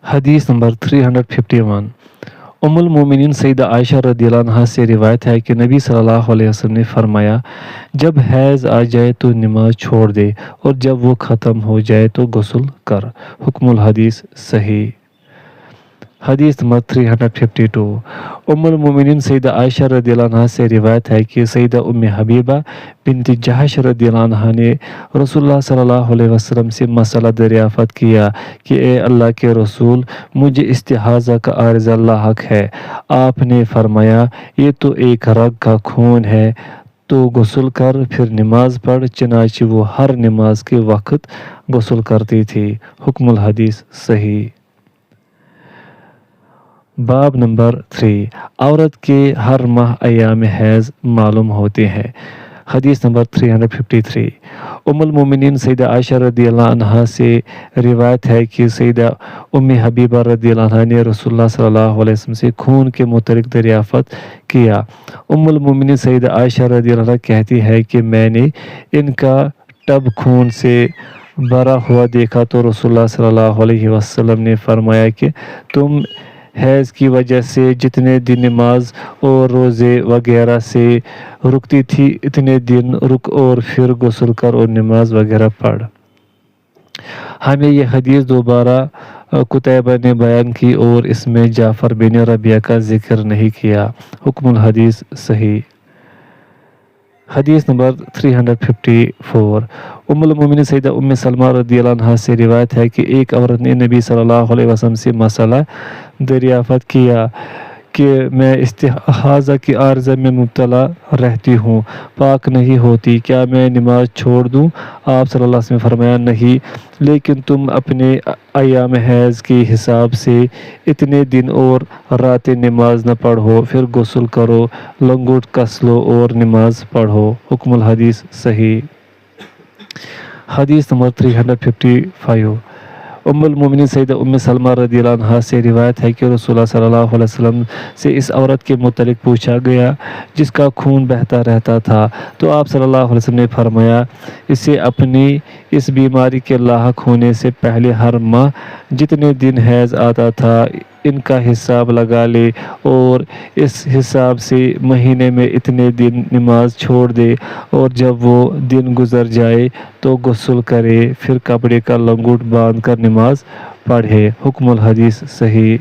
حدیث نمبر 351 ام المومنین سیدہ عائشہ رضی اللہ عنہا سے روایت ہے کہ نبی صلی اللہ علیہ وسلم نے فرمایا، جب حیض آ جائے تو نماز چھوڑ دے اور جب وہ ختم ہو جائے تو غسل کر۔ حکم الحدیث صحیح۔ حدیث نمبر 352 ام المومنین سیدہ عائشہ رضی اللہ عنہا سے روایت ہے کہ سیدہ ام حبیبہ بنت جحش رضی اللہ عنہا نے رسول اللہ صلی اللہ علیہ وسلم سے مسئلہ دریافت کیا کہ اے اللہ کے رسول، مجھے استحاضہ کا عارضہ لاحق ہے۔ آپ نے فرمایا، یہ تو ایک رگ کا خون ہے، تو غسل کر پھر نماز پڑھ۔ چنانچہ وہ ہر نماز کے وقت غسل کرتی تھی۔ حکم الحدیث صحیح۔ باب نمبر 3 عورت کے ہر ماہ ایام حیض معلوم ہوتے ہیں۔ حدیث نمبر 353 ام المومنین سیدہ عائشہ رضی اللہ عنہا سے روایت ہے کہ سیدہ ام حبیبہ رضی اللہ عنہا نے رسول اللہ صلی اللہ علیہ وسلم سے خون کے متعلق دریافت کیا۔ ام المومنین سیدہ عائشہ رضی اللہ عنہا کہتی ہے کہ میں نے ان کا ٹب خون سے بھرا ہوا دیکھا تو رسول اللہ صلی اللہ علیہ وسلم نے فرمایا کہ تم حیض کی وجہ سے جتنے دن نماز اور روزے وغیرہ سے رکتی تھی اتنے دن رک اور پھر غسل کر اور نماز وغیرہ پڑھ۔ ہمیں یہ حدیث دوبارہ قتیبہ نے بیان کی اور اس میں جعفر بن ربیعہ کا ذکر نہیں کیا۔ حکم الحدیث صحیح۔ حدیث نمبر 354 ام المومنین سیدہ ام سلمہ رضی اللہ عنہا سے روایت ہے کہ ایک عورت نے نبی صلی اللہ علیہ وسلم سے مسئلہ دریافت کیا کہ میں استحاضہ کی عارضہ میں مبتلا رہتی ہوں، پاک نہیں ہوتی، کیا میں نماز چھوڑ دوں؟ آپ صلی اللہ علیہ وسلم نے فرمایا، نہیں، لیکن تم اپنے ایام حیض کے حساب سے اتنے دن اور راتیں نماز نہ پڑھو، پھر غسل کرو، لنگوٹ کس لو اور نماز پڑھو۔ حکم الحدیث صحیح۔ حدیث نمبر 355 ام المومنین سیدہ ام سلمہ رضی اللہ عنہا سے روایت ہے کہ رسول اللہ صلی اللہ علیہ وسلم سے اس عورت کے متعلق پوچھا گیا جس کا خون بہتا رہتا تھا، تو آپ صلی اللہ علیہ وسلم نے فرمایا، اسے اپنی اس بیماری کے لاحق ہونے سے پہلے ہر ماہ جتنے دن حیض آتا تھا ان کا حساب لگا لے اور اس حساب سے مہینے میں اتنے دن نماز چھوڑ دے، اور جب وہ دن گزر جائے تو غسل کرے، پھر کپڑے کا لنگوٹ باندھ کر نماز پڑھے۔ حکم الحدیث صحیح۔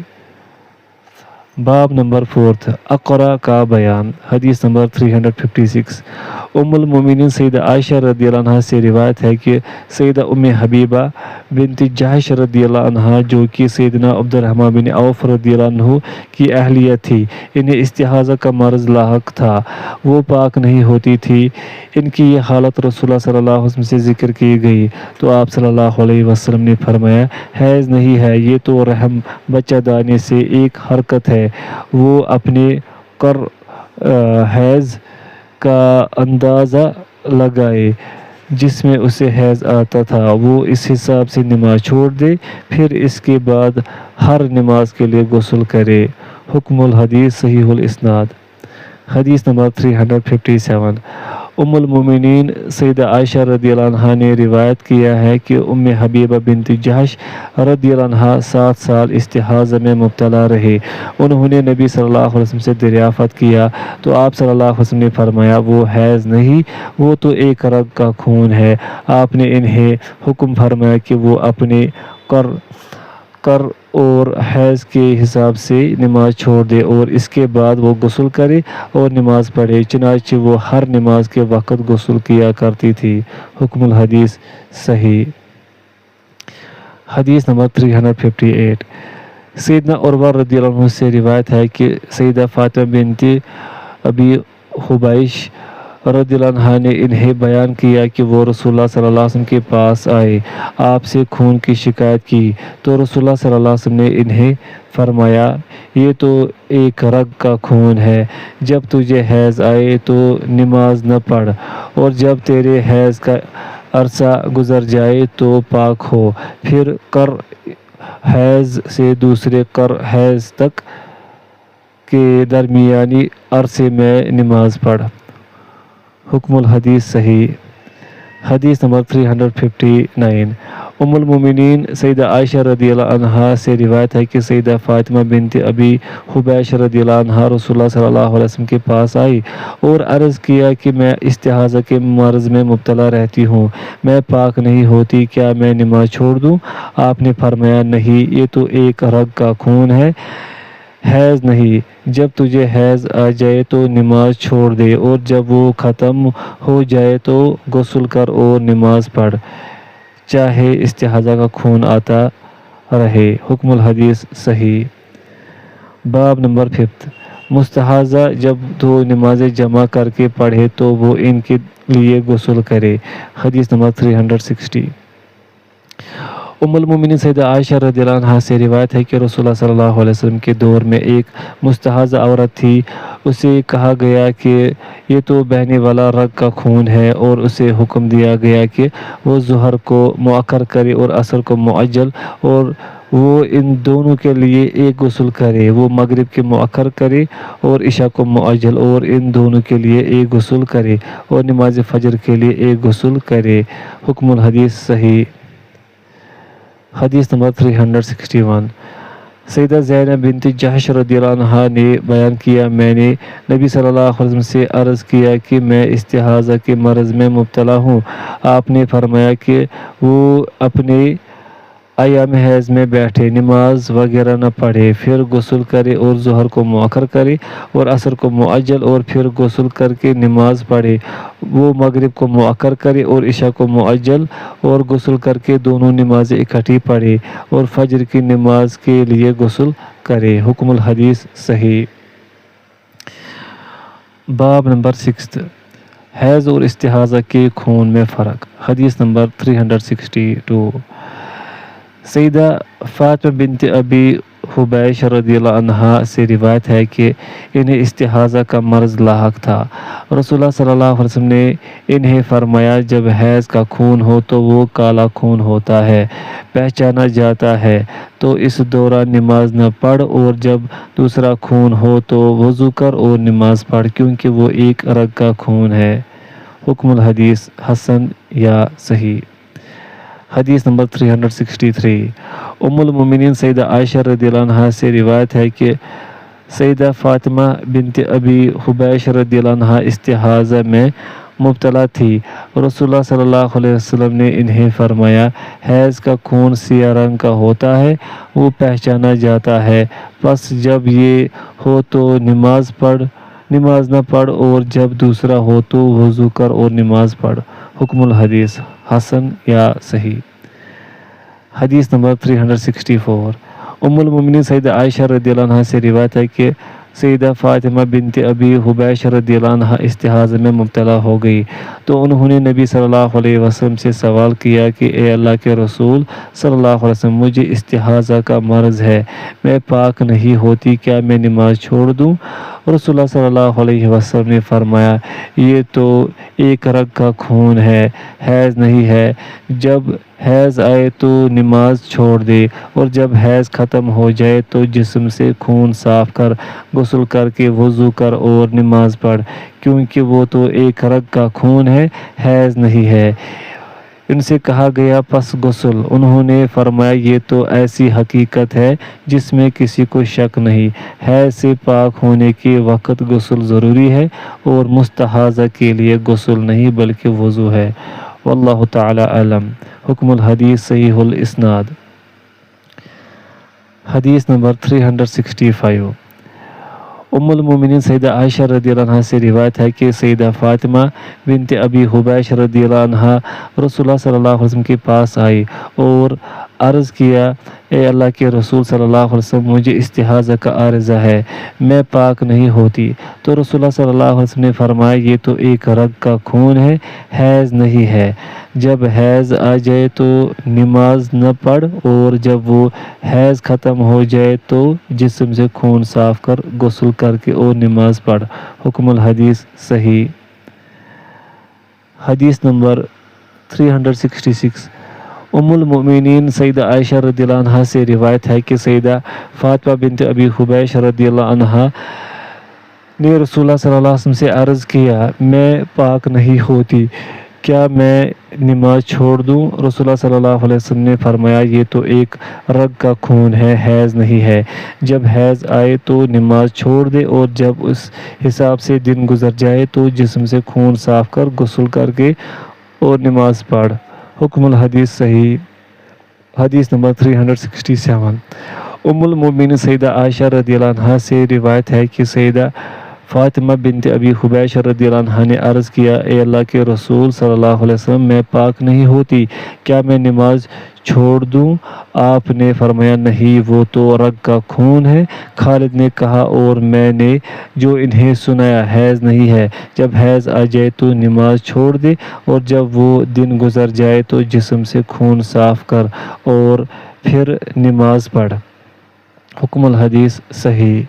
باب نمبر 4 اقرا کا بیان۔ حدیث نمبر 356 ام المومنین سیدہ عائشہ رضی اللہ عنہا سے روایت ہے کہ سیدہ ام حبیبہ بنت جحش رضی اللہ عنہا جو کہ سیدنا عبد الرحمن بن عوف رضی اللہ عنہ کی اہلیہ تھی، انہیں استحاضہ کا مرض لاحق تھا، وہ پاک نہیں ہوتی تھی۔ ان کی یہ حالت رسول اللہ صلی اللہ علیہ وسلم سے ذکر کی گئی تو آپ صلی اللہ علیہ وسلم نے فرمایا، حیض نہیں ہے، یہ تو رحم بچہ دانے سے ایک حرکت ہے۔ وہ اپنے حیض کا اندازہ لگائے جس میں اسے حیض آتا تھا، وہ اس حساب سے نماز چھوڑ دے، پھر اس کے بعد ہر نماز کے لیے غسل کرے۔ حکم الحدیث صحیح الاسناد۔ حدیث نمبر 357 ام المومنین سیدہ عائشہ رضی اللہ عنہا نے روایت کیا ہے کہ ام حبیبہ بنت جحش رضی اللہ عنہا 7 سال استحاضہ میں مبتلا رہے۔ انہوں نے نبی صلی اللہ علیہ وسلم سے دریافت کیا تو آپ صلی اللہ علیہ وسلم نے فرمایا، وہ حیض نہیں، وہ تو ایک رگ کا خون ہے۔ آپ نے انہیں حکم فرمایا کہ وہ اپنے قر اور حیض کے حساب سے نماز چھوڑ دے اور اس کے بعد وہ غسل کرے اور نماز پڑھے۔ چنانچہ وہ ہر نماز کے وقت غسل کیا کرتی تھی۔ حکم الحدیث صحیح۔ حدیث نمبر 358 سیدنا عروہ رضی اللہ عنہ سے روایت ہے کہ سیدہ فاطمہ بنت ابی حبیش رضی اللہ عنہ نے انہیں بیان کیا کہ وہ رسول اللہ صلی اللہ علیہ وسلم کے پاس آئے، آپ سے خون کی شکایت کی تو رسول اللہ صلی اللہ علیہ وسلم نے انہیں فرمایا، یہ تو ایک رگ کا خون ہے، جب تجھے حیض آئے تو نماز نہ پڑھ، اور جب تیرے حیض کا عرصہ گزر جائے تو پاک ہو، پھر قر حیض سے دوسرے قر حیض تک کے درمیانی عرصے میں نماز پڑھ۔ حکم الحدیث صحیح۔ حدیث نمبر 359 ام المومنین سیدہ عائشہ رضی اللہ عنہا سے روایت ہے کہ سیدہ فاطمہ بنت ابی حبیش رضی اللہ عنہا رسول اللہ صلی اللہ علیہ وسلم کے پاس آئی اور عرض کیا کہ میں استحاضہ کے مرض میں مبتلا رہتی ہوں، میں پاک نہیں ہوتی، کیا میں نماز چھوڑ دوں؟ آپ نے فرمایا نہیں، یہ تو ایک رگ کا خون ہے، حیض نہیں۔ جب تجھے حیض آ جائے تو نماز چھوڑ دے اور جب وہ ختم ہو جائے تو غسل کر اور نماز پڑھ، چاہے استحاضہ کا خون آتا رہے۔ حکم الحدیث صحیح۔ باب نمبر 5 مستحاضہ جب دو نمازیں جمع کر کے پڑھے تو وہ ان کے لیے غسل کرے۔ حدیث نمبر 360 ام المومنین سیدہ عائشہ رضی اللہ عنہا سے روایت ہے کہ رسول اللہ صلی اللہ علیہ وسلم کے دور میں ایک مستحاضہ عورت تھی، اسے کہا گیا کہ یہ تو بہنے والا رگ کا خون ہے اور اسے حکم دیا گیا کہ وہ ظہر کو مؤخر کرے اور عصر کو معجل، اور وہ ان دونوں کے لیے ایک غسل کرے، وہ مغرب کے مؤخر کرے اور عشاء کو معجل، اور ان دونوں کے لیے ایک غسل کرے اور نماز فجر کے لیے ایک غسل کرے۔ حکم الحدیث صحیح۔ حدیث نمبر 361 سیدہ زینب بنت جحش رضی اللہ عنہا نے بیان کیا، میں نے نبی صلی اللہ علیہ وسلم سے عرض کیا کہ میں استحاضہ کے مرض میں مبتلا ہوں۔ آپ نے فرمایا کہ وہ اپنے ایام حیض میں بیٹھے، نماز وغیرہ نہ پڑھے، پھر غسل کرے اور ظہر کو مؤخر کرے اور عصر کو معجل، اور پھر غسل کر کے نماز پڑھے، وہ مغرب کو مؤخر کرے اور عشاء کو معجل، اور غسل کر کے دونوں نمازیں اکٹھی پڑھے اور فجر کی نماز کے لیے غسل کرے۔ حکم الحدیث صحیح۔ باب نمبر 6 حیض اور استحاضہ کے خون میں فرق۔ حدیث نمبر 362 سیدہ فاطمہ بنت ابی حبیش رضی اللہ عنہا سے روایت ہے کہ انہیں استحاضہ کا مرض لاحق تھا۔ رسول اللہ صلی اللہ علیہ وسلم نے انہیں فرمایا، جب حیض کا خون ہو تو وہ کالا خون ہوتا ہے، پہچانا جاتا ہے، تو اس دوران نماز نہ پڑھ، اور جب دوسرا خون ہو تو وضو کر اور نماز پڑھ، کیونکہ وہ ایک رگ کا خون ہے۔ حکم الحدیث حسن یا صحیح۔ حدیث نمبر 363 ام المومنین سیدہ عائشہ رضی اللہ عنہا سے روایت ہے کہ سیدہ فاطمہ بنت ابی حبیش رضی اللہ عنہا استحاضہ میں مبتلا تھی۔ رسول اللہ صلی اللہ علیہ وسلم نے انہیں فرمایا، حیض کا خون سیاہ رنگ کا ہوتا ہے، وہ پہچانا جاتا ہے، پس جب یہ ہو تو نماز نہ پڑھ، اور جب دوسرا ہو تو وضو کر اور نماز پڑھ۔ حکم الحدیث حسن یا صحیح۔ حدیث نمبر 364 ام المومنین سیدہ عائشہ رضی اللہ عنہا سے روایت ہے کہ سیدہ فاطمہ بنت ابی حبیش رضی اللہ عنہا استحاضہ میں مبتلا ہو گئی تو انہوں نے نبی صلی اللہ علیہ وسلم سے سوال کیا کہ اے اللہ کے رسول صلی اللہ علیہ وسلم، مجھے استحاضہ کا مرض ہے، میں پاک نہیں ہوتی، کیا میں نماز چھوڑ دوں؟ رسول اللہ صلی اللہ علیہ وسلم نے فرمایا، یہ تو ایک رگ کا خون ہے، حیض نہیں ہے، جب حیض آئے تو نماز چھوڑ دے، اور جب حیض ختم ہو جائے تو جسم سے خون صاف کر، غسل کر کے وضو کر اور نماز پڑھ، کیونکہ وہ تو ایک رگ کا خون ہے، حیض نہیں ہے۔ ان سے کہا گیا، پس غسل؟ انہوں نے فرمایا، یہ تو ایسی حقیقت ہے جس میں کسی کو شک نہیں، حیض سے پاک ہونے کے وقت غسل ضروری ہے اور مستحاضہ کے لیے غسل نہیں بلکہ وضو ہے۔ واللہ تعالی اعلم۔ حکم الحدیث صحیح الاسناد۔ حدیث نمبر 365 ام المومنین سیدہ عائشہ رضی اللہ عنہا سے روایت ہے کہ سیدہ فاطمہ بنت ابی حبیش رضی اللہ عنہا رسول اللہ صلی اللہ علیہ وسلم کے پاس آئی اور عرض کیا، اے اللہ کے رسول صلی اللہ علیہ وسلم، مجھے استحاضہ کا عارضہ ہے، میں پاک نہیں ہوتی۔ تو رسول اللہ صلی اللہ علیہ وسلم نے فرمایا، یہ تو ایک رگ کا خون ہے، حیض نہیں ہے، جب حیض آ جائے تو نماز نہ پڑھ، اور جب وہ حیض ختم ہو جائے تو جسم سے خون صاف کر، غسل کر کے اور نماز پڑھ۔ حکم الحدیث صحیح۔ حدیث نمبر 366 ام المؤمنین سیدہ عائشہ رضی اللہ عنہا سے روایت ہے کہ سیدہ فاطمہ بنت ابی حبیش رضی اللہ عنہا نے رسول اللہ صلی اللہ علیہ وسلم سے عرض کیا، میں پاک نہیں ہوتی، کیا میں نماز چھوڑ دوں؟ رسول صلی اللہ علیہ وسلم نے فرمایا یہ تو ایک رگ کا خون ہے، حیض نہیں ہے۔ جب حیض آئے تو نماز چھوڑ دے اور جب اس حساب سے دن گزر جائے تو جسم سے خون صاف کر غسل کر کے اور نماز پڑھ۔ حکم الحدیث صحیح۔ حدیث نمبر 367۔ ام المومنین سیدہ عائشہ رضی اللہ عنہا سے روایت ہے کہ سیدہ فاطمہ بنت ابی حبیش رضی اللہ عنہا نے عرض کیا، اے اللہ کے رسول صلی اللہ علیہ وسلم، میں پاک نہیں ہوتی، کیا میں نماز چھوڑ دوں؟ آپ نے فرمایا نہیں، وہ تو رگ کا خون ہے۔ خالد نے کہا اور میں نے جو انہیں سنایا حیض نہیں ہے، جب حیض آ جائے تو نماز چھوڑ دے اور جب وہ دن گزر جائے تو جسم سے خون صاف کر اور پھر نماز پڑھ۔ حکم الحدیث صحیح۔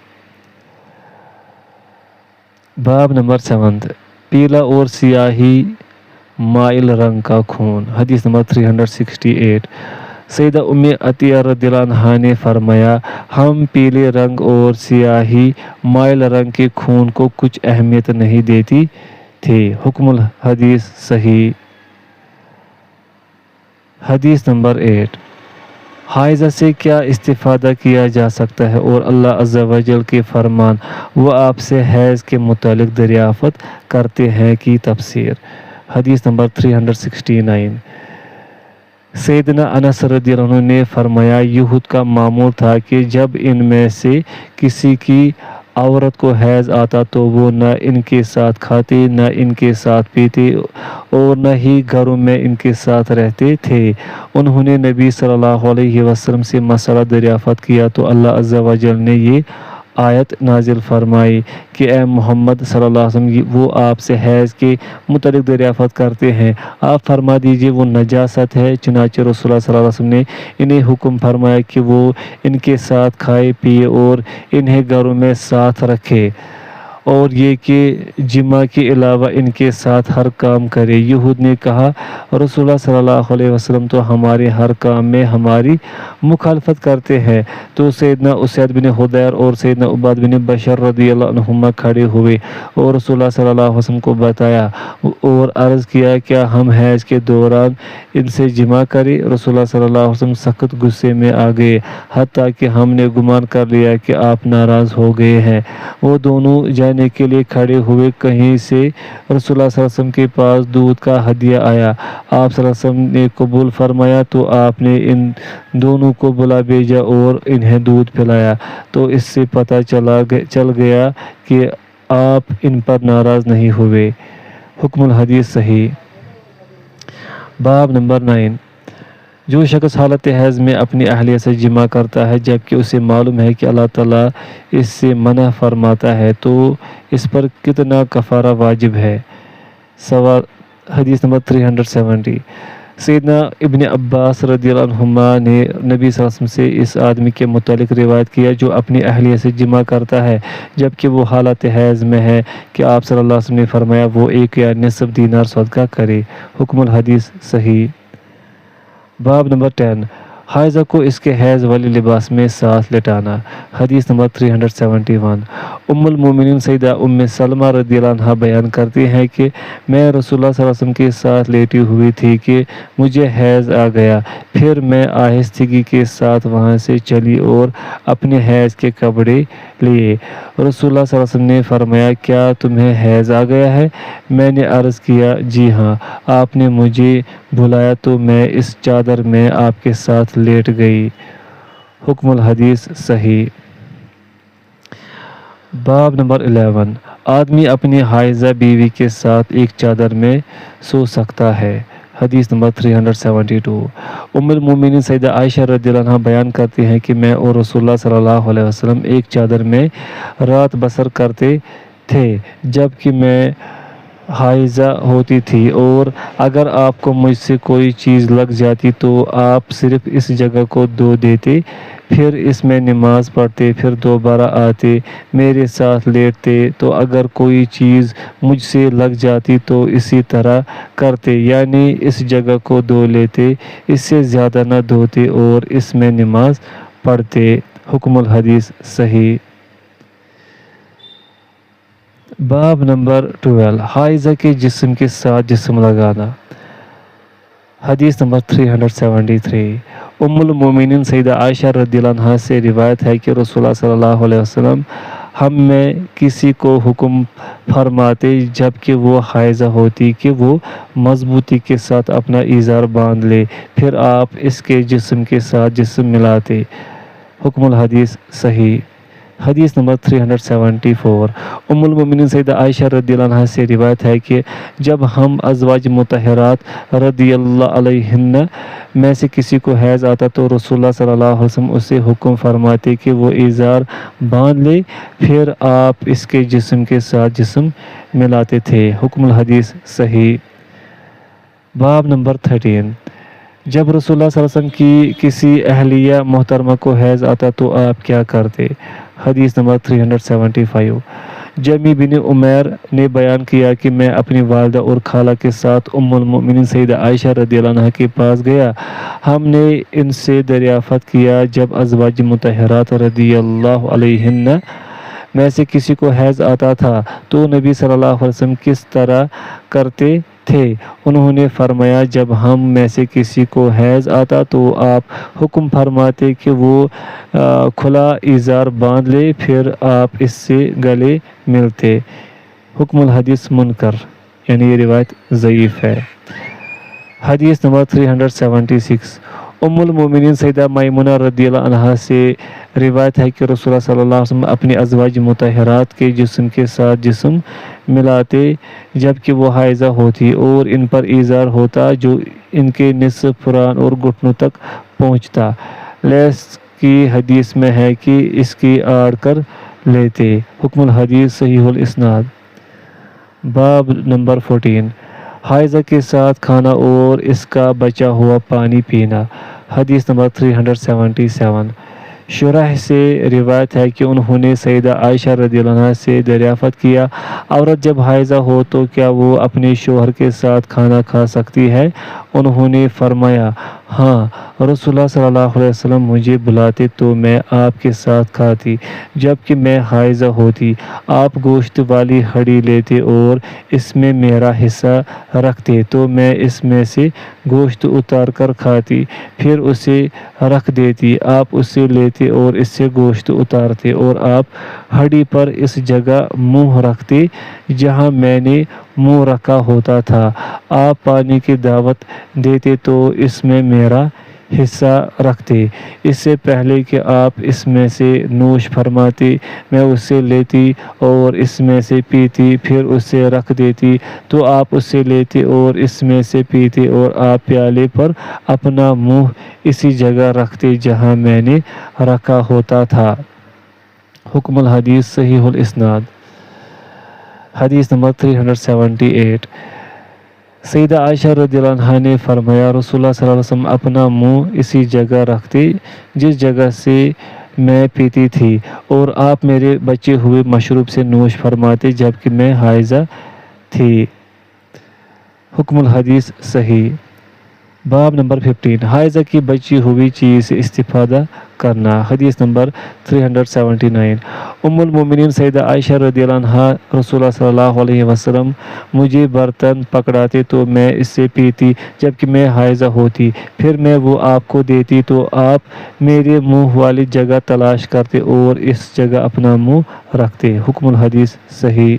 باب نمبر 7، پیلا اور سیاہی مائل رنگ کا خون۔ حدیث نمبر 368۔ سیدہ ام عطیہ رضی اللہ عنہا نے فرمایا، ہم پیلے رنگ اور سیاہی مائل رنگ کے خون کو کچھ اہمیت نہیں دیتی تھے۔ حکم الحدیث صحیح۔ حدیث نمبر 8، حائضہ سے کیا استفادہ کیا جا سکتا ہے اور اللہ عز و جل کے فرمان وہ آپ سے حیض کے متعلق دریافت کرتے ہیں کی تفسیر۔ حدیث نمبر 369۔ سیدنا انس رضی اللہ عنہ نے فرمایا، یہود کا معمول تھا کہ جب ان میں سے کسی کی عورت کو حیض آتا تو وہ نہ ان کے ساتھ کھاتے، نہ ان کے ساتھ پیتے اور نہ ہی گھروں میں ان کے ساتھ رہتے تھے۔ انہوں نے نبی صلی اللہ علیہ وسلم سے مسئلہ دریافت کیا تو اللہ عز و جل نے یہ آیت نازل فرمائی کہ اے محمد صلی اللہ علیہ وسلم، وہ آپ سے حیض کے متعلق دریافت کرتے ہیں، آپ فرما دیجئے وہ نجاست ہے۔ چنانچہ رسول اللہ صلی اللہ علیہ وسلم نے انہیں حکم فرمایا کہ وہ ان کے ساتھ کھائے پیے اور انہیں گھروں میں ساتھ رکھے، اور یہ کہ جماع کے علاوہ ان کے ساتھ ہر کام کرے۔ یہود نے کہا، رسول اللہ صلی اللہ علیہ وسلم تو ہمارے ہر کام میں ہماری مخالفت کرتے ہیں۔ تو سیدنا اسید بن حضیر اور سیدنا عباد بن بشر رضی اللہ عنہما کھڑے ہوئے اور رسول اللہ صلی اللہ علیہ وسلم کو بتایا اور عرض کیا، کیا ہم حیض کے دوران ان سے جماع کریں؟ رسول اللہ صلی اللہ علیہ وسلم سخت غصے میں آ گئے، حتیٰ کہ ہم نے گمان کر لیا کہ آپ ناراض ہو گئے ہیں۔ وہ دونوں جانے کے لیے کھڑے ہوئے، کہیں سے رسول اللہ صلی اللہ علیہ وسلم کے پاس دودھ کا ہدیہ آیا، آپ صلی اللہ علیہ وسلم نے قبول فرمایا تو آپ نے ان دونوں کو بلا بھیجا اور انہیں دودھ پلایا، تو اس سے پتہ چل گیا کہ آپ ان پر ناراض نہیں ہوئے۔ حکم الحدیث صحیح۔ باب نمبر 9، جو شخص حالت حیض میں اپنی اہلیہ سے جماع کرتا ہے جبکہ اسے معلوم ہے کہ اللہ تعالیٰ اس سے منع فرماتا ہے تو اس پر کتنا کفارہ واجب ہے؟ سوال۔ حدیث نمبر 370۔ سیدنا ابن عباس رضی اللہ عنہما نے نبی صلی اللہ علیہ وسلم سے اس آدمی کے متعلق روایت کیا جو اپنی اہلیہ سے جماع کرتا ہے جبکہ وہ حالت حیض میں ہے کہ آپ صلی اللہ علیہ وسلم نے فرمایا وہ 1 یا نصف دینار صدقہ کرے۔ حکم الحدیث صحیح۔ باب نمبر 10، حائضہ کو اس کے حیض والے لباس میں ساتھ لٹانا۔ حدیث نمبر 371۔ ام المومنین سیدہ ام سلمہ رضی اللہ عنہا بیان کرتی ہیں کہ میں رسول اللہ صلی اللہ علیہ وسلم کے ساتھ لیٹی ہوئی تھی کہ مجھے حیض آ گیا، پھر میں آہستگی کے ساتھ وہاں سے چلی اور اپنے حیض کے کپڑے لیے۔ رسول اللہ صلی اللہ علیہ وسلم نے فرمایا، کیا تمہیں حیض آ گیا ہے؟ میں نے عرض کیا، جی ہاں۔ آپ نے مجھے بلایا تو میں اس چادر میں آپ کے ساتھ لیٹ گئی۔ حکم الحدیث صحیح۔ باب نمبر 11، آدمی اپنی حائضہ بیوی کے ساتھ ایک چادر میں سو سکتا ہے۔ حدیث نمبر 372۔ ام المومنین سیدہ عائشہ رضی اللہ عنہا بیان کرتی ہیں کہ میں اور رسول اللہ صلی اللہ علیہ وسلم ایک چادر میں رات بسر کرتے تھے جبکہ میں حائضہ ہوتی تھی، اور اگر آپ کو مجھ سے کوئی چیز لگ جاتی تو آپ صرف اس جگہ کو دھو دیتے، پھر اس میں نماز پڑھتے، پھر دوبارہ آتے، میرے ساتھ لیٹتے، تو اگر کوئی چیز مجھ سے لگ جاتی تو اسی طرح کرتے، یعنی اس جگہ کو دھو لیتے، اس سے زیادہ نہ دھوتے اور اس میں نماز پڑھتے۔ حکم الحدیث صحیح۔ باب نمبر 12، حائضہ کے جسم کے ساتھ جسم لگانا۔ حدیث نمبر 373 ام المومنین سیدہ عائشہ رضی اللہ عنہا سے روایت ہے کہ رسول اللہ صلی اللہ علیہ وسلم ہم میں کسی کو حکم فرماتے جب کہ وہ حائضہ ہوتی کہ وہ مضبوطی کے ساتھ اپنا ازار باندھ لے، پھر آپ اس کے جسم کے ساتھ جسم ملاتے۔ حکم الحدیث صحیح۔ حدیث نمبر 374 ام المومنین سیدہ عائشہ رضی اللہ عنہا سے روایت ہے کہ جب ہم ازواج مطہرات رضی اللہ عنہن میں سے کسی کو حیض آتا تو رسول اللہ صلی اللہ علیہ وسلم اسے حکم فرماتے کہ وہ ازار باندھ لے، پھر آپ اس کے جسم کے ساتھ جسم ملاتے تھے۔ حکم الحدیث صحیح۔ باب نمبر 13 جب رسول اللہ صلی اللہ علیہ وسلم کی کسی اہلیہ محترمہ کو حیض آتا تو آپ کیا کرتے؟ حدیث نمبر 375 جمی بن عمیر نے بیان کیا کہ میں اپنی والدہ اور خالہ کے ساتھ ام المؤمنین سیدہ عائشہ رضی اللہ عنہا کے پاس گیا۔ ہم نے ان سے دریافت کیا جب ازواج مطہرات رضی اللہ عنہن میں سے کسی کو حیض آتا تھا تو نبی صلی اللہ علیہ وسلم کس طرح کرتے تھے؟ انہوں نے فرمایا جب ہم میں سے کسی کو حیض آتا تو آپ حکم فرماتے کہ وہ کھلا ازار باندھ لے، پھر آپ اس سے گلے ملتے۔ حکم الحدیث منکر، یعنی یہ روایت ضعیف ہے۔ حدیث نمبر 376 ام المومنین سیدہ میمونہ رضی اللہ عنہا سے روایت ہے کہ رسول اللہ صلی اللہ علیہ وسلم اپنی ازواج مطہرات کے جسم کے ساتھ جسم ملاتے جبکہ وہ حائضہ ہوتی اور ان پر ازار ہوتا جو ان کے نصف پران اور گھٹنوں تک پہنچتا۔ لیس کی حدیث میں ہے کہ اس کی آڑ کر لیتے۔ حکم الحدیث صحیح الاسناد۔ باب نمبر 14 حائضہ کے ساتھ کھانا اور اس کا بچا ہوا پانی پینا۔ حدیث نمبر 377 شرح سے روایت ہے کہ انہوں نے سیدہ عائشہ رضی اللہ عنہا سے دریافت کیا عورت جب حائضہ ہو تو کیا وہ اپنے شوہر کے ساتھ کھانا کھا سکتی ہے؟ انہوں نے فرمایا ہاں، رسول اللہ صلی اللہ علیہ وسلم مجھے بلاتے تو میں آپ کے ساتھ کھاتی جبکہ میں حائضہ ہوتی۔ آپ گوشت والی ہڈی لیتے اور اس میں میرا حصہ رکھتے تو میں اس میں سے گوشت اتار کر کھاتی، پھر اسے رکھ دیتی۔ آپ اسے لیتے اور اس سے گوشت اتارتے اور آپ ہڈی پر اس جگہ منہ رکھتے جہاں میں نے منہ رکھا ہوتا تھا۔ آپ پانی کی دعوت دیتے تو اس میں میرا حصہ رکھتے، اس سے پہلے کہ آپ اس میں سے نوش فرماتے میں اسے لیتی اور اس میں سے پیتی، پھر اسے رکھ دیتی تو آپ اسے لیتے اور اس میں سے پیتے اور آپ پیالے پر اپنا منہ اسی جگہ رکھتے جہاں میں نے رکھا ہوتا تھا۔ حکم الحدیث صحیح الاسناد۔ حدیث نمبر 378 سیدہ عائشہ رضی اللہ عنہا نے فرمایا رسول اللہ صلی اللہ علیہ وسلم اپنا منہ اسی جگہ رکھتے جس جگہ سے میں پیتی تھی اور آپ میرے بچے ہوئے مشروب سے نوش فرماتے جبکہ میں حائضہ تھی۔ حکم الحدیث صحیح۔ باب نمبر 15 حائضہ کی بچی ہوئی چیز سے استفادہ کرنا۔ حدیث نمبر 379 ام المومنین سیدہ عائشہ رضی اللہ عنہا رسول اللہ صلی اللہ علیہ وسلم مجھے برتن پکڑاتے تو میں اس سے پیتی جبکہ میں حائضہ ہوتی، پھر میں وہ آپ کو دیتی تو آپ میرے منہ والی جگہ تلاش کرتے اور اس جگہ اپنا منہ رکھتے۔ حکم الحدیث صحیح۔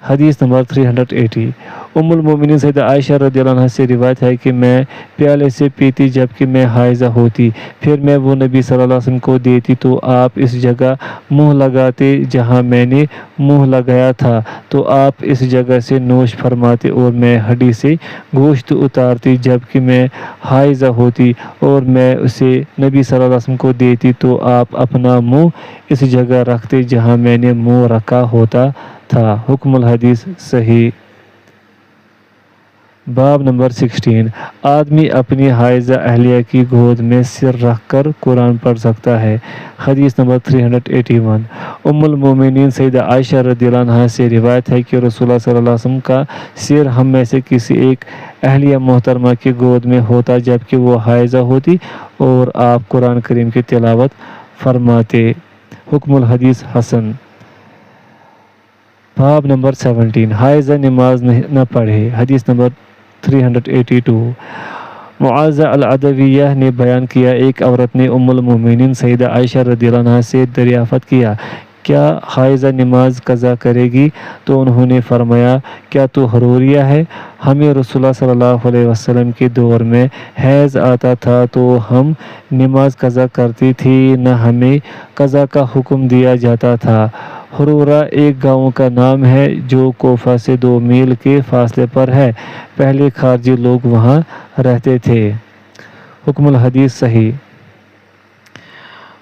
حدیث نمبر 380 ام المومنین سیدہ عائشہ رضی اللہ عنہا سے روایت ہے کہ میں پیالے سے پیتی جبکہ میں حائضہ ہوتی، پھر میں وہ نبی صلی اللہ علیہ وسلم کو دیتی تو آپ اس جگہ منہ لگاتے جہاں میں نے منہ لگایا تھا تو آپ اس جگہ سے نوش فرماتے اور میں ہڈی سے گوشت اتارتی جبکہ میں حائضہ ہوتی اور میں اسے نبی صلی اللہ علیہ وسلم کو دیتی تو آپ اپنا منہ اس جگہ رکھتے جہاں میں نے منہ رکھا ہوتا تھا۔ حکم الحدیث صحیح۔ باب نمبر 16 آدمی اپنی حائضہ اہلیہ کی گود میں سر رکھ کر قرآن پڑھ سکتا ہے۔ حدیث نمبر 381 ام المومنین سیدہ عائشہ رضی اللہ عنہا سے روایت ہے کہ رسول اللہ صلی اللہ علیہ وسلم کا سر ہم میں سے کسی ایک اہلیہ محترمہ کی گود میں ہوتا جبکہ وہ حائضہ ہوتی اور آپ قرآن کریم کی تلاوت فرماتے۔ حکم الحدیث حسن۔ باب نمبر 17 حائضہ نماز نہ پڑھے۔ حدیث نمبر 382۔ معاذہ العدویہ نے بیان کیا، ایک عورت نے ام المومنین سیدہ عائشہ رضی اللہ عنہا سے دریافت کیا، کیا حائضہ نماز قضا کرے گی؟ تو انہوں نے فرمایا، کیا تو حروریہ ہے؟ ہمیں رسول اللہ صلی اللہ علیہ وسلم کے دور میں حیض آتا تھا تو ہم نماز قضا کرتی تھی، نہ ہمیں قضا کا حکم دیا جاتا تھا۔ حرورہ ایک گاؤں کا نام ہے جو کوفہ سے 2 میل کے فاصلے پر ہے۔ پہلے خارجی لوگ وہاں رہتے تھے۔ حکم الحدیث صحیح۔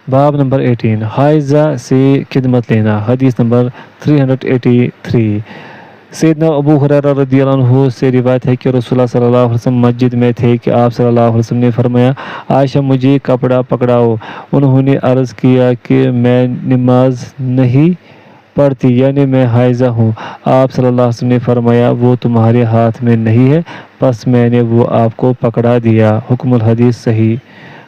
باب نمبر 18، حائضہ سے خدمت لینا۔ حدیث نمبر 383۔ سیدنا ابو ہریرہ رضی اللہ عنہ سے روایت ہے کہ رسول اللہ صلی اللہ علیہ وسلم مسجد میں تھے کہ آپ صلی اللہ علیہ وسلم نے فرمایا، عائشہ مجھے کپڑا پکڑاؤ۔ انہوں نے عرض کیا کہ میں نماز نہیں پڑھتی، یعنی میں حائضہ ہوں۔ آپ صلی اللہ علیہ وسلم نے فرمایا، وہ تمہارے ہاتھ میں نہیں ہے، پس میں نے وہ آپ کو پکڑا دیا۔ حکم الحدیث صحیح۔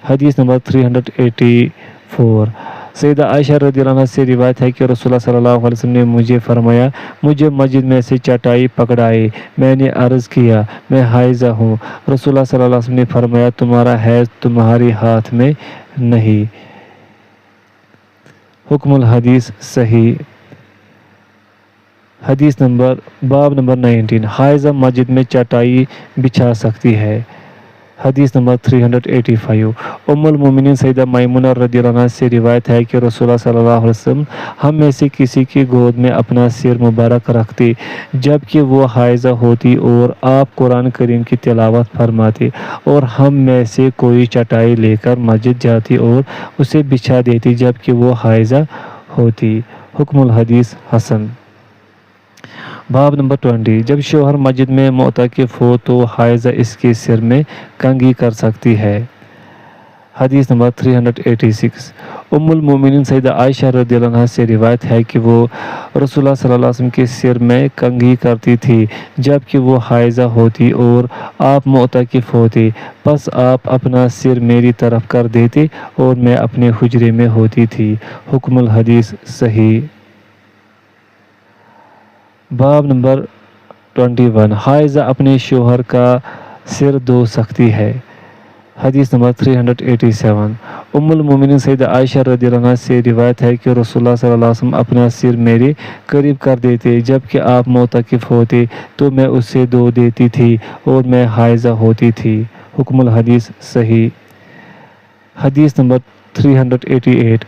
حدیث نمبر 384۔ سیدہ عائشہ رضی اللہ عنہ سے روایت ہے کہ رسول اللہ صلی اللہ علیہ وسلم نے مجھے فرمایا، مجھے مسجد میں سے چٹائی پکڑائی۔ میں نے عرض کیا، میں حائضہ ہوں۔ رسول اللہ صلی اللہ علیہ وسلم نے فرمایا، تمہارا حیض تمہارے ہاتھ میں نہیں۔ حکم الحدیث صحیح۔ حدیث نمبر باب نمبر 19، حائضہ مسجد میں چٹائی بچھا سکتی ہے۔ حدیث نمبر 385۔ ام المومنین سیدہ میمونہ رضی اللہ عنہا سے روایت ہے کہ رسول اللہ صلی اللہ علیہ وسلم ہم میں سے کسی کی گود میں اپنا سر مبارک رکھتے جبکہ وہ حائضہ ہوتی اور آپ قرآن کریم کی تلاوت فرماتے، اور ہم میں سے کوئی چٹائی لے کر مسجد جاتی اور اسے بچھا دیتی جبکہ وہ حائضہ ہوتی۔ حکم الحدیث حسن۔ باب نمبر 20، جب شوہر مسجد میں معتکف ہو تو حائضہ اس کے سر میں کنگھی کر سکتی ہے۔ حدیث نمبر 386۔ ام المومنین سیدہ عائشہ رضی اللہ عنہا سے روایت ہے کہ وہ رسول اللہ صلی اللہ علیہ وسلم کے سر میں کنگھی کرتی تھی جبکہ وہ حائضہ ہوتی اور آپ معتکف ہوتے، پس آپ اپنا سر میری طرف کر دیتے اور میں اپنے حجرے میں ہوتی تھی۔ حکم الحدیث صحیح۔ باب نمبر 21، حائضہ اپنے شوہر کا سر دھو سکتی ہے۔ حدیث نمبر 387۔ ام المومنین سیدہ عائشہ رضی اللہ عنہا سے روایت ہے کہ رسول اللہ صلی اللہ علیہ وسلم اپنا سر میرے قریب کر دیتے جبکہ آپ معتکف ہوتے تو میں اسے دھو دیتی تھی اور میں حائضہ ہوتی تھی۔ حکم الحدیث صحیح۔ حدیث نمبر 388۔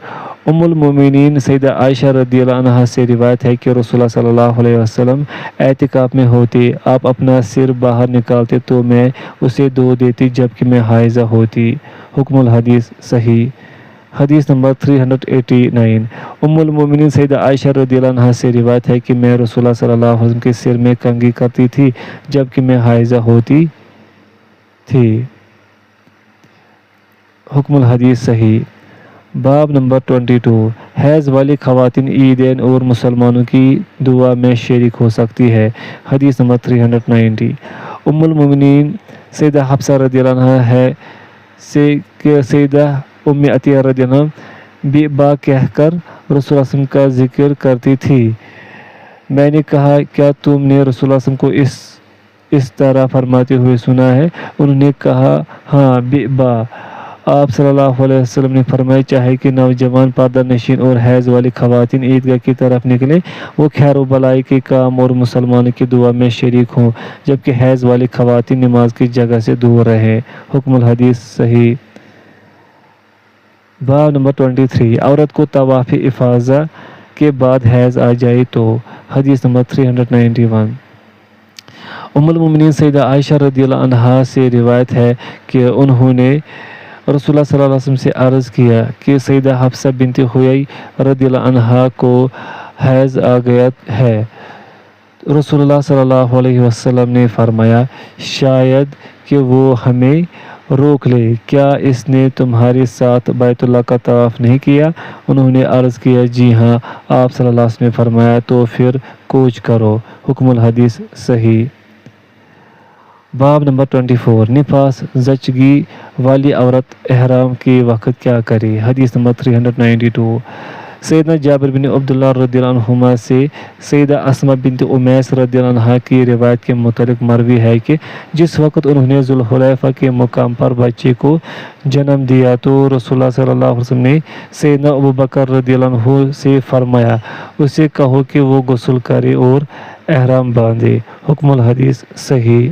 ام المومنین سیدہ عائشہ رضی اللہ عنہا سے روایت ہے کہ رسول اللہ صلی اللہ علیہ وسلم اعتکاف میں ہوتے، آپ اپنا سر باہر نکالتے تو میں اسے دھو دیتی جبکہ میں حائضہ ہوتی۔ حکم الحدیث صحیح۔ حدیث نمبر 389۔ ام المومنین سیدہ عائشہ رضی اللہ عنہا سے روایت ہے کہ میں رسول اللہ صلی اللہ علیہ وسلم کے سر میں کنگھی کرتی تھی جبکہ میں حائضہ ہوتی تھی۔ حکم الحدیث صحیح۔ باب نمبر 22، حیض والی خواتین عیدین اور مسلمانوں کی دعا میں شریک ہو سکتی ہے۔ حدیث نمبر 390۔ ام المومنین سیدہ حفصہ رضی اللہ عنہا ہے کہ سیدہ ام عطیہ رضی اللہ عنہ بے با کہہ کر رسول اللہ صلی اللہ علیہ وسلم کا ذکر کرتی تھی۔ میں نے کہا، کیا تم نے رسول اللہ صلی اللہ علیہ وسلم کو اس طرح فرماتے ہوئے سنا ہے؟ انہوں نے کہا، ہاں، بے با۔ آپ صلی اللہ علیہ وسلم نے فرمایا، چاہے کہ نوجوان پردہ نشین اور حیض والی خواتین عیدگاہ کی طرف نکلیں، وہ خیر و بلائی کے کام اور مسلمانوں کی دعا میں شریک ہوں، جبکہ حیض والی خواتین نماز کی جگہ سے دور رہیں۔ حکم الحدیث صحیح۔ باب نمبر 23، عورت کو طواف افاضہ کے بعد حیض آ جائے تو۔ حدیث نمبر 391۔ ام المومنین سیدہ عائشہ رضی اللہ عنہا سے روایت ہے کہ انہوں نے رسول اللہ صلی اللہ علیہ وسلم سے عرض کیا کہ سیدہ حفصہ بنت حیی رضی اللہ عنہا کو حیض آ گیا ہے۔ رسول اللہ صلی اللہ علیہ وسلم نے فرمایا، شاید کہ وہ ہمیں روک لے، کیا اس نے تمہارے ساتھ بیت اللہ کا طواف نہیں کیا؟ انہوں نے عرض کیا، جی ہاں۔ آپ صلی اللہ علیہ وسلم نے فرمایا، تو پھر کوچ کرو۔ حکم الحدیث صحیح۔ باب نمبر 24، نفاس زچگی والی عورت احرام کے وقت کیا کرے؟ حدیث نمبر 392۔ سیدنا جابر بن عبداللہ رضی اللہ عنہما سے سیدہ اسما بنت امیس رضی اللہ عنہ کی روایت کے متعلق مروی ہے کہ جس وقت انہوں نے ذوالحلیفہ کے مقام پر بچے کو جنم دیا تو رسول اللہ صلی اللہ علیہ وسلم نے سیدنا ابوبکر رضی اللہ عنہ سے فرمایا اسے کہو کہ وہ غسل کرے اور احرام باندھے۔ حکم الحدیث صحیح۔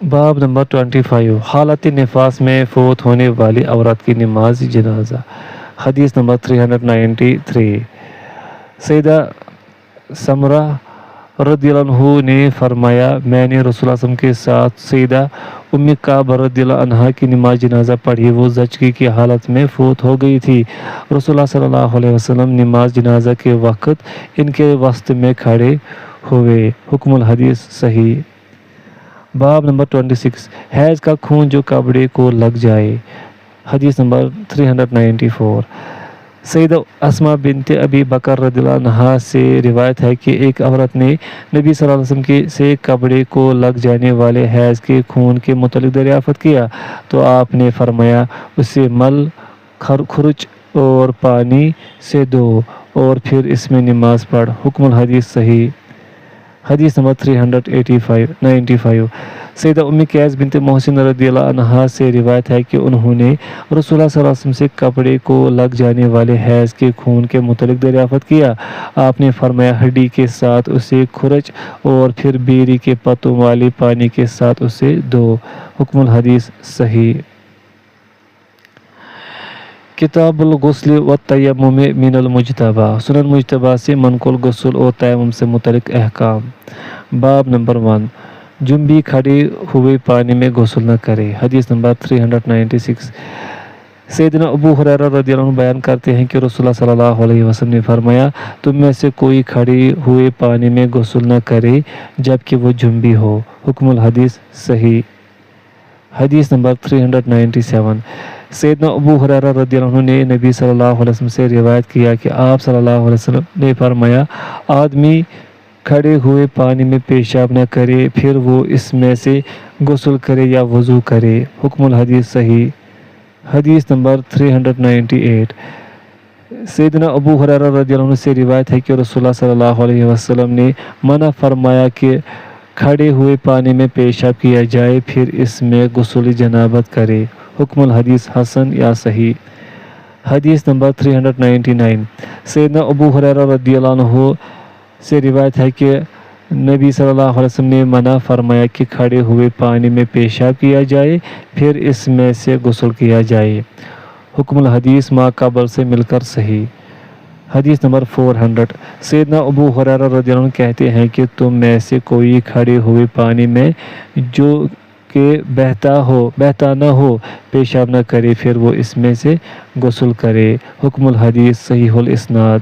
باب نمبر 25 حالت نفاس میں فوت ہونے والی عورت کی نماز جنازہ۔ حدیث نمبر 393 سیدہ سمرہ رضی اللہ عنہ نے فرمایا میں نے رسول اللہ صلی اللہ علیہ وسلم کے ساتھ سیدہ ام کعب رضی اللہ عنہا کی نماز جنازہ پڑھی، وہ زچگی کی حالت میں فوت ہو گئی تھی۔ رسول اللہ صلی اللہ علیہ وسلم نماز جنازہ کے وقت ان کے وسط میں کھڑے ہوئے۔ حکم الحدیث صحیح۔ باب نمبر 26 حیض کا خون جو کپڑے کو لگ جائے۔ حدیث نمبر 394 سیدہ اسما بنت ابی بکر رضی اللہ عنہا سے روایت ہے کہ ایک عورت نے نبی صلی اللہ علیہ وسلم سے کپڑے کو لگ جانے والے حیض کے خون کے متعلق دریافت کیا تو آپ نے فرمایا اسے مل خرچ اور پانی سے دھو اور پھر اس میں نماز پڑھ۔ حکم الحدیث صحیح۔ حدیث نمبر 395 سیدہ ام قیس بنت محسن رضی اللہ عنہا سے روایت ہے کہ انہوں نے رسول اللہ صلی اللہ علیہ وسلم سے کپڑے کو لگ جانے والے حیض کے خون کے متعلق دریافت کیا۔ آپ نے فرمایا ہڈی کے ساتھ اسے کھرچ اور پھر بیری کے پتوں والی پانی کے ساتھ اسے دھو۔ حکم الحدیث صحیح۔ کتاب الغسل والتیمم من المجتبہ سنن مجتبہ سے منقول غسل اور تیمم سے متعلق احکام۔ باب نمبر 1 جنبی کھڑے ہوئے پانی میں غسل نہ کرے۔ حدیث نمبر 396 سیدنا ابو ہریرہ رضی اللہ عنہ بیان کرتے ہیں کہ رسول اللہ صلی اللہ علیہ وسلم نے فرمایا تم میں سے کوئی کھڑے ہوئے پانی میں غسل نہ کرے جبکہ وہ جنبی ہو۔ حکم الحدیث صحیح۔ حدیث نمبر 397 سیدنا ابو ہریرہ رضی اللہ عنہ نے نبی صلی اللہ علیہ وسلم سے روایت کیا کہ آپ صلی اللہ علیہ وسلم نے فرمایا آدمی کھڑے ہوئے پانی میں پیشاب نہ کرے پھر وہ اس میں سے غسل کرے یا وضو کرے۔ حکم الحدیث صحیح۔ حدیث نمبر 398 سیدنا ابو ہریرہ رضی اللہ عنہ سے روایت ہے کہ رسول اللہ صلی اللہ علیہ وسلم نے منع فرمایا کہ کھڑے ہوئے پانی میں پیشاب کیا جائے پھر اس میں غسل جنابت کرے۔ حکم الحدیث حسن یا صحیح۔ حدیث نمبر 399 سیدنا ابو ہریرہ رضی اللہ عنہ سے روایت ہے کہ نبی صلی اللہ علیہ وسلم نے منع فرمایا کہ کھڑے ہوئے پانی میں پیشاب کیا جائے پھر اس میں سے غسل کیا جائے۔ حکم الحدیث ما قبل سے مل کر صحیح۔ حدیث نمبر 400 سیدنا ابو ہریرہ رضی اللہ عنہ کہتے ہیں کہ تم میں سے کوئی کھڑے ہوئے پانی میں جو کہ بہتا نہ ہو پیشاب نہ کرے پھر وہ اس میں سے غسل کرے۔ حکم الحدیث صحیح الاسناد۔